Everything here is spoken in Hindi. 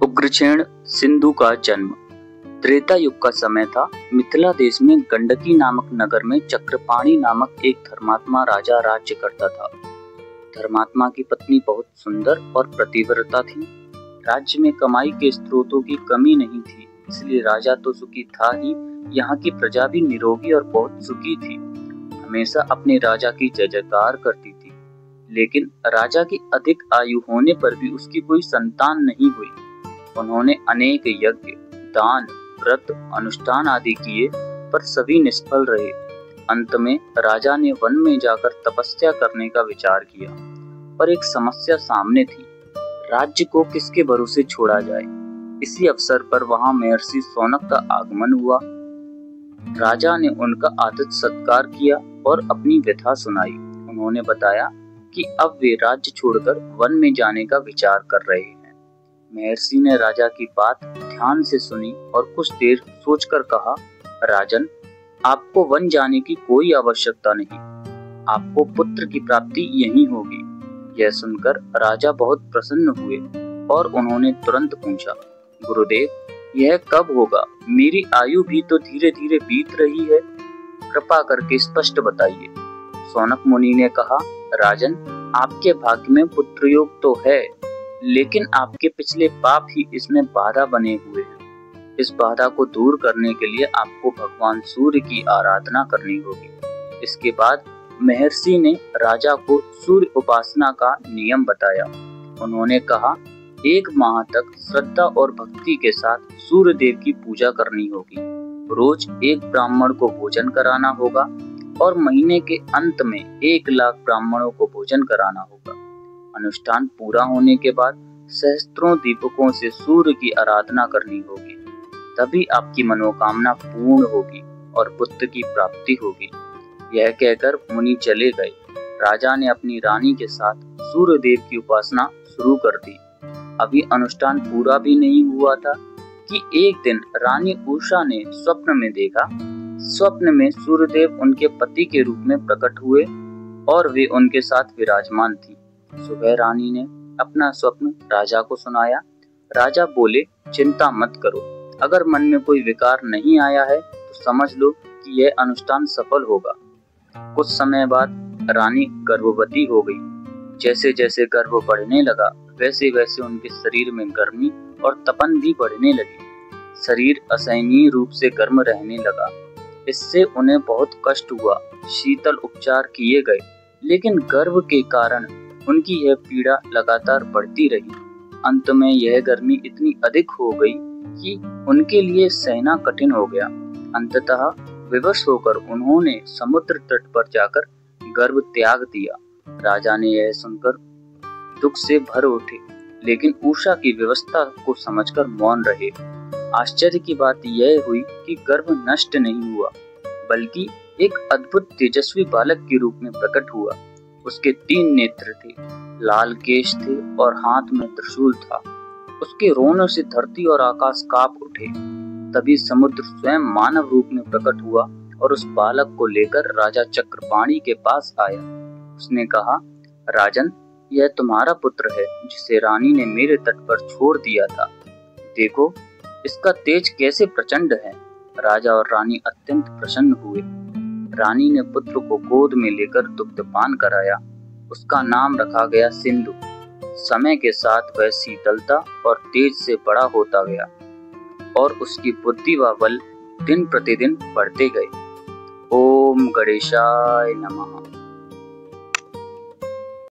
उग्रसेन सिंधु का जन्म। त्रेता युग का समय था। मिथिला देश में गंडकी नामक नगर में चक्रपाणि नामक एक धर्मात्मा राजा राज्य करता था। धर्मात्मा की पत्नी बहुत सुंदर और पतिव्रता थी। राज्य में कमाई के स्रोतों की कमी नहीं थी, इसलिए राजा तो सुखी था ही, यहाँ की प्रजा भी निरोगी और बहुत सुखी थी। हमेशा अपने राजा की जय जयकार करती थी, लेकिन राजा की अधिक आयु होने पर भी उसकी कोई संतान नहीं हुई। उन्होंने अनेक यज्ञ, दान, व्रत, अनुष्ठान आदि किए, पर सभी निष्फल रहे। अंत में राजा ने वन में जाकर तपस्या करने का विचार किया, पर एक समस्या सामने थी। राज्य को किसके भरोसे छोड़ा जाए। इसी अवसर पर वहां महर्षि शौनक का आगमन हुआ। राजा ने उनका आदर सत्कार किया और अपनी व्यथा सुनाई। उन्होंने बताया कि अब वे राज्य छोड़कर वन में जाने का विचार कर रहे हैं। महर्षि ने राजा की बात ध्यान से सुनी और कुछ देर सोचकर कहा, राजन, आपको वन जाने की कोई आवश्यकता नहीं, आपको पुत्र की प्राप्ति यहीं होगी। यह सुनकर राजा बहुत प्रसन्न हुए और उन्होंने तुरंत पूछा, गुरुदेव, यह कब होगा? मेरी आयु भी तो धीरे धीरे बीत रही है, कृपा करके स्पष्ट बताइए। शौनक मुनि ने कहा, राजन, आपके भाग्य में पुत्र योग तो है, लेकिन आपके पिछले पाप ही इसमें बाधा बने हुए हैं। इस बाधा को दूर करने के लिए आपको भगवान सूर्य की आराधना करनी होगी। इसके बाद महर्षि ने राजा को सूर्य उपासना का नियम बताया। उन्होंने कहा, 1 माह तक श्रद्धा और भक्ति के साथ सूर्य देव की पूजा करनी होगी। रोज 1 ब्राह्मण को भोजन कराना होगा और महीने के अंत में 1 लाख ब्राह्मणों को भोजन कराना होगा। अनुष्ठान पूरा होने के बाद सहस्त्रों दीपकों से सूर्य की आराधना करनी होगी, तभी आपकी मनोकामना पूर्ण होगी और पुत्र की प्राप्ति होगी। यह कहकर मुनि चले गए। राजा ने अपनी रानी के साथ सूर्य देव की उपासना शुरू कर दी। अभी अनुष्ठान पूरा भी नहीं हुआ था कि एक दिन रानी उषा ने स्वप्न में देखा। स्वप्न में सूर्यदेव उनके पति के रूप में प्रकट हुए और वे उनके साथ विराजमान थी। सुबह रानी ने अपना स्वप्न राजा को सुनाया। राजा बोले, चिंता मत करो, अगर मन में कोई विकार नहीं आया है तो समझ लो कि यह अनुष्ठान सफल होगा। कुछ समय बाद रानी गर्भवती हो गई। जैसे जैसे गर्भ बढ़ने लगा, वैसे वैसे उनके शरीर में गर्मी और तपन भी बढ़ने लगी। शरीर असहनीय रूप से गर्म रहने लगा। इससे उन्हें बहुत कष्ट हुआ। शीतल उपचार किए गए, लेकिन गर्भ के कारण उनकी यह पीड़ा लगातार बढ़ती रही। अंत में यह गर्मी इतनी अधिक हो गई कि उनके लिए सहना कठिन हो गया। अंततः विवश होकर उन्होंने समुद्र तट पर जाकर गर्भ त्याग दिया। राजा ने यह सुनकर दुख से भर उठे, लेकिन उषा की व्यवस्था को समझकर मौन रहे। आश्चर्य की बात यह हुई कि गर्भ नष्ट नहीं हुआ, बल्कि एक अद्भुत तेजस्वी बालक के रूप में प्रकट हुआ। उसके 3 नेत्र थे, लाल केश थे और हाथ में त्रिशूल था। उसके रोनों से धरती और आकाश कांप उठे। तभी समुद्र स्वयं मानव रूप में प्रकट हुआ और उस बालक को लेकर राजा चक्रपाणि के पास आया। उसने कहा, राजन, यह तुम्हारा पुत्र है, जिसे रानी ने मेरे तट पर छोड़ दिया था। देखो, इसका तेज कैसे प्रचंड है। राजा और रानी अत्यंत प्रसन्न हुए। रानी ने पुत्र को गोद में लेकर दुग्धपान कराया। उसका नाम रखा गया सिंधु। समय के साथ वह शीतलता और तेज से बड़ा होता गया और उसकी बुद्धि व बल दिन प्रतिदिन बढ़ते गए। ओम गणेशाय नमः।